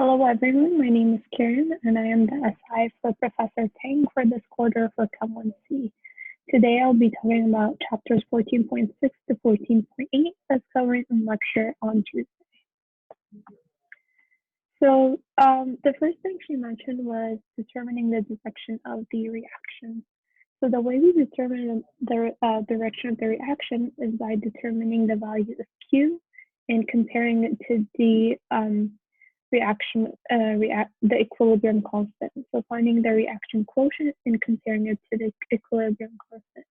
Hello everyone, my name is Karen and I am the SI for Professor Tang for this quarter for CHEM001C. Today I'll be talking about chapters 14.6 to 14.8 as covered in lecture on Tuesday. So the first thing she mentioned was determining the direction of the reaction. So the way we determine the direction of the reaction is by determining the value of Q and comparing it to the the equilibrium constant. So finding the reaction quotient and comparing it to the equilibrium constant.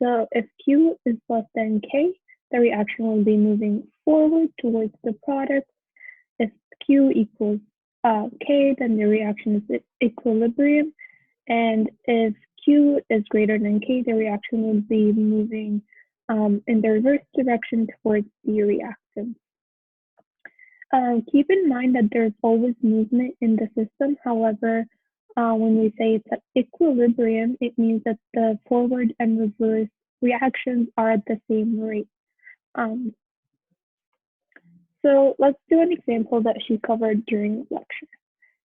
So if Q is less than K, the reaction will be moving forward towards the product. If Q equals K, then the reaction is equilibrium. And if Q is greater than K, the reaction will be moving in the reverse direction towards the reactant. Keep in mind that there's always movement in the system. However, when we say it's at equilibrium, it means that the forward and reverse reactions are at the same rate. So let's do an example that she covered during the lecture.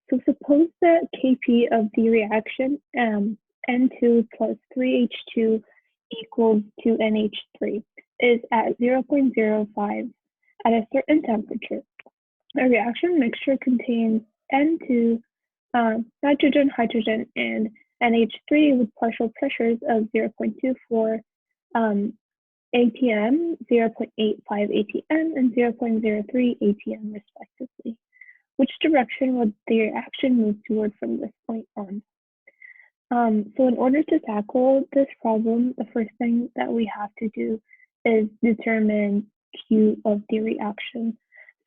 So suppose that Kp of the reaction N2 plus 3H2 equals to NH3 is at 0.05 at a certain temperature. A reaction mixture contains N2, nitrogen, hydrogen, and NH3 with partial pressures of 0.24 atm, 0.85 atm, and 0.03 atm respectively. Which direction would the reaction move toward from this point on? So in order to tackle this problem, the first thing that we have to do is determine Q of the reaction.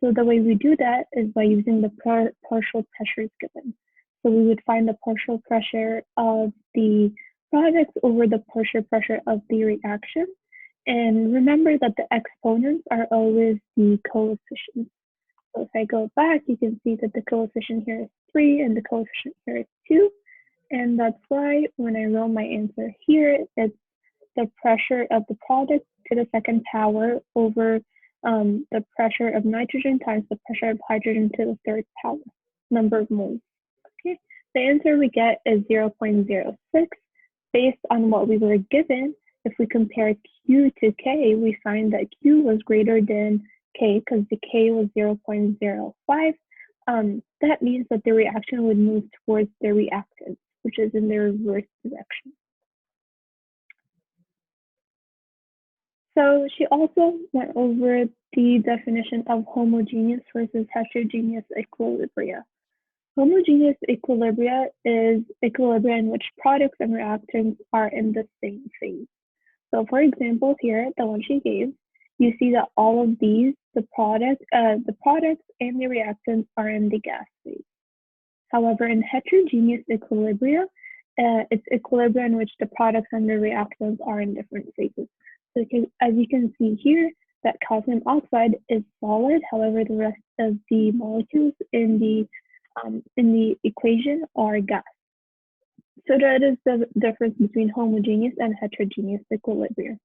So the way we do that is by using the partial pressures given. So we would find the partial pressure of the product over the partial pressure of the reaction. And remember that the exponents are always the coefficients. So if I go back, you can see that the coefficient here is 3 and the coefficient here is 2. And that's why when I wrote my answer here, it's the pressure of the product to the second power over the pressure of nitrogen times the pressure of hydrogen to the third power, number of moles. Okay, the answer we get is 0.06. Based on what we were given, if we compare Q to K, we find that Q was greater than K because the K was 0.05. That means that the reaction would move towards the reactant, which is in the reverse direction. So she also went over the definition of homogeneous versus heterogeneous equilibria. Homogeneous equilibria is equilibria in which products and reactants are in the same phase. So for example, here, the one she gave, you see that all of these, the products and the reactants are in the gas phase. However, in heterogeneous equilibria, it's equilibria in which the products and the reactants are in different phases. So as you can see here, that calcium oxide is solid. However, the rest of the molecules in the equation are gas. So that is the difference between homogeneous and heterogeneous equilibria.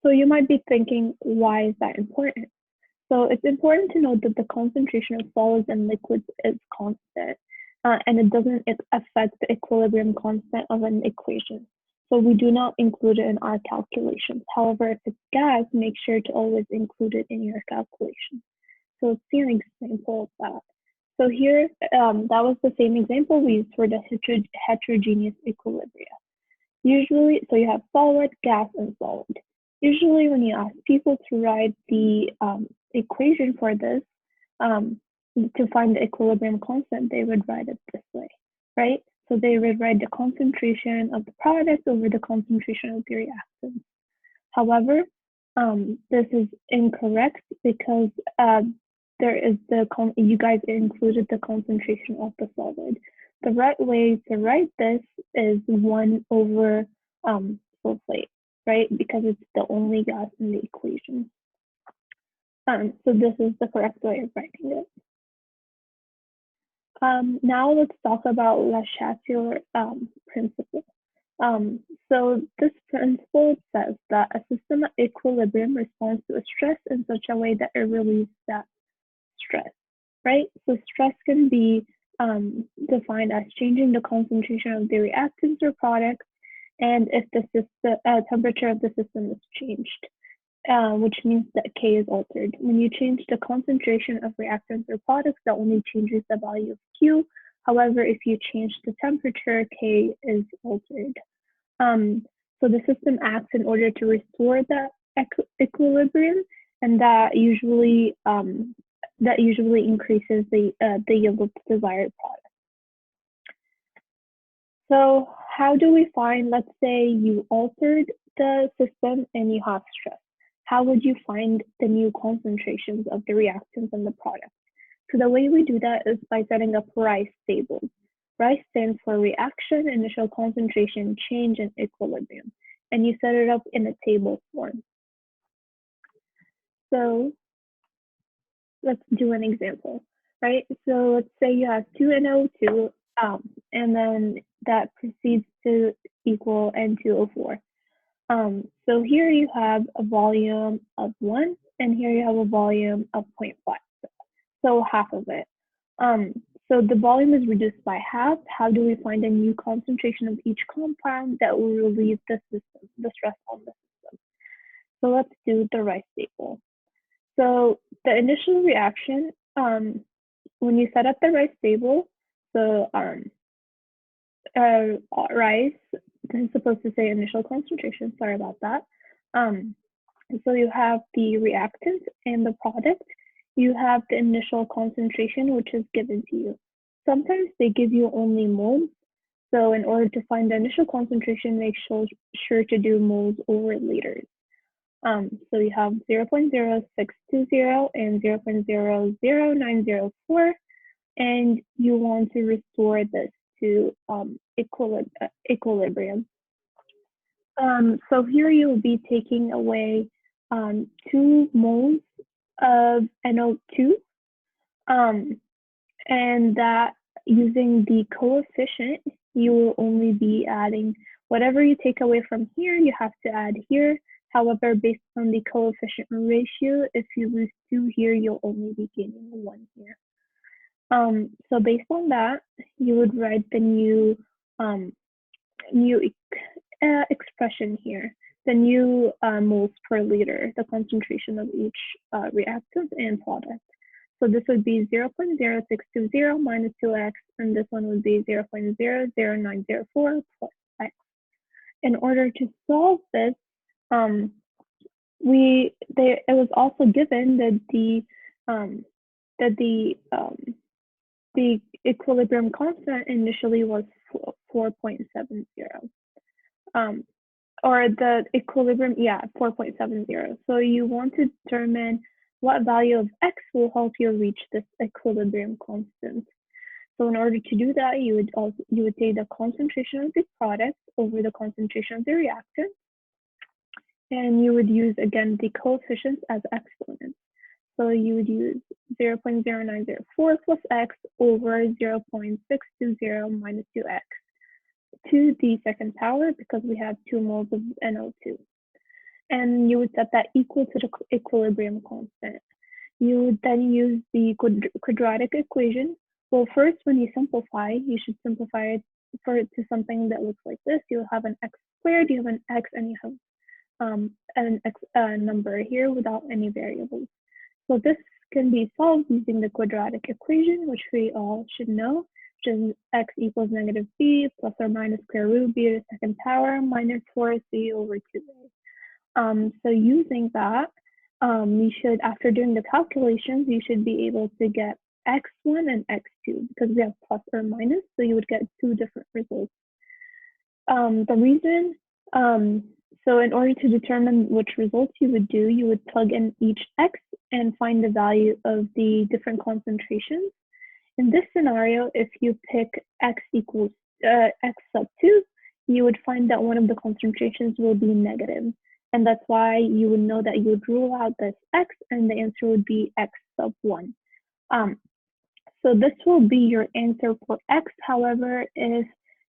So you might be thinking, why is that important? So it's important to note that the concentration of solids and liquids is constant, and it doesn't affect the equilibrium constant of an equation. So we do not include it in our calculations. However, if it's gas, make sure to always include it in your calculation. So let's see an example of that. So here, that was the same example we used for the heterogeneous equilibria. Usually, so you have solid, gas, and solid. Usually when you ask people to write the equation for this, to find the equilibrium constant, they would write it this way, right? So they would write the concentration of the product over the concentration of the reactant. However, this is incorrect because you guys included the concentration of the solid. The right way to write this is 1 over sulfate, right? Because it's the only gas in the equation. So this is the correct way of writing it. Now let's talk about Le Chatelier principle. So this principle says that a system at equilibrium responds to a stress in such a way that it relieves that stress. right? So stress can be defined as changing the concentration of the reactants or products, and if the temperature of the system is changed, which means that K is altered. When you change the concentration of reactants or products, that only changes the value of Q. However, if you change the temperature, K is altered. So the system acts in order to restore that equilibrium, and that usually increases the yield of the desired product. So how do we find, let's say you altered the system and you have stress. How would you find the new concentrations of the reactants and the product? So the way we do that is by setting up RICE tables. RICE stands for reaction, initial concentration, change, and equilibrium. And you set it up in a table form. So let's do an example, right? So let's say you have 2 NO2, and then that proceeds to equal N2O4. So here you have a volume of 1, and here you have a volume of 0.5, so half of it. So the volume is reduced by half. How do we find a new concentration of each compound that will relieve the stress on the system? So let's do the RICE table. So the initial reaction, when you set up the RICE table, so RICE, this is supposed to say initial concentration, sorry about that. So you have the reactant and the product. You have the initial concentration, which is given to you. Sometimes they give you only moles. So in order to find the initial concentration, make sure to do moles over liters. So you have 0.0620 and 0.00904, and you want to restore this to equilibrium. So here you will be taking away 2 moles of NO2, and that using the coefficient, you will only be adding whatever you take away from here, you have to add here. However, based on the coefficient ratio, if you lose 2 here, you'll only be gaining 1 here. So based on that, you would write the new expression here, the new moles per liter, the concentration of each reactant and product. So this would be 0.0620 minus 2x, and this one would be 0.00904 plus x. In order to solve this, it was also given that the equilibrium constant initially was 4.70. Or the equilibrium, 4.70. So you want to determine what value of x will help you reach this equilibrium constant. So in order to do that, you would take the concentration of the product over the concentration of the reactant, and you would use again the coefficients as exponents. So you would use 0.0904 plus x over 0.620 minus 2x to the second power, because we have 2 moles of NO2. And you would set that equal to the equilibrium constant. You would then use the quadratic equation. Well, first, when you simplify, you should simplify it to something that looks like this. You'll have an x squared, you have an x, and you have an x number here without any variables. So this can be solved using the quadratic equation, which we all should know, which is x equals negative b plus or minus square root b to the second power minus 4c over 2a. So using that, you should, after doing the calculations, you should be able to get x1 and x2, because we have plus or minus, so you would get 2 different results. The reason, so in order to determine which results you would do, you would plug in each x and find the value of the different concentrations. In this scenario, if you pick x equals x sub 2, you would find that one of the concentrations will be negative. And that's why you would know that you would rule out this x, and the answer would be x sub 1. So this will be your answer for x. However, if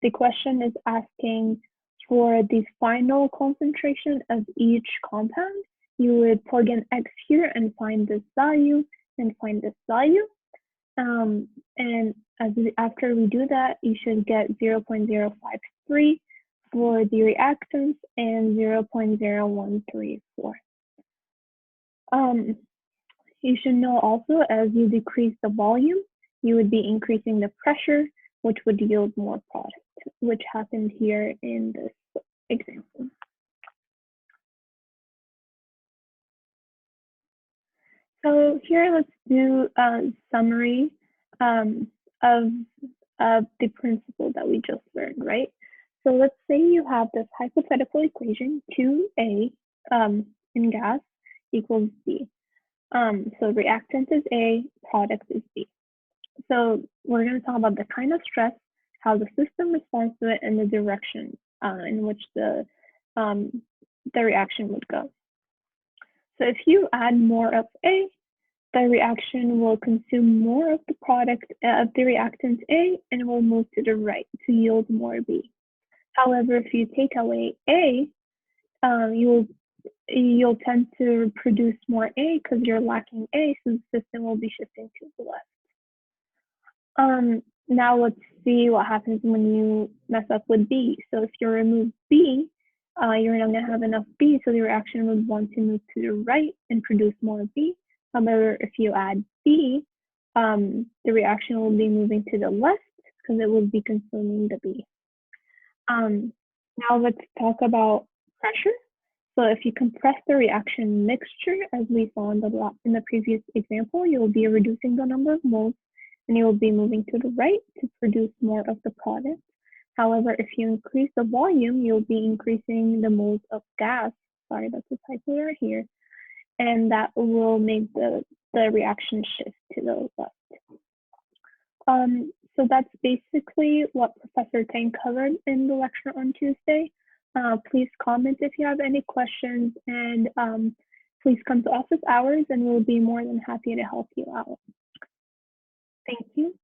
the question is asking for the final concentration of each compound, you would plug in x here and find this value and find this value. And after we do that, you should get 0.053 for the reactants and 0.013 Um, you should know also, as you decrease the volume, you would be increasing the pressure, which would yield more product, which happened here in this example. So here, let's do a summary of the principle that we just learned, right? So let's say you have this hypothetical equation, 2A in gas equals B. So reactant is A, product is B. So we're going to talk about the kind of stress, how the system responds to it, and the direction in which the reaction would go. So if you add more of A, the reaction will consume more of the product of the reactant A and will move to the right to yield more B. However, if you take away A, you'll tend to produce more A because you're lacking A, so the system will be shifting to the left. Now let's see what happens when you mess up with B. So if you remove B, you're not going to have enough B, so the reaction would want to move to the right and produce more B. However, if you add B, the reaction will be moving to the left because it will be consuming the B. Now let's talk about pressure. So if you compress the reaction mixture, as we saw in the previous example, you'll be reducing the number of moles and you'll be moving to the right to produce more of the product. However, if you increase the volume, you'll be increasing the moles of gas. Sorry, that's a typo right here. And that will make the reaction shift to the left. So that's basically what Professor Tang covered in the lecture on Tuesday. Please comment if you have any questions, and please come to office hours and we'll be more than happy to help you out. Thank you.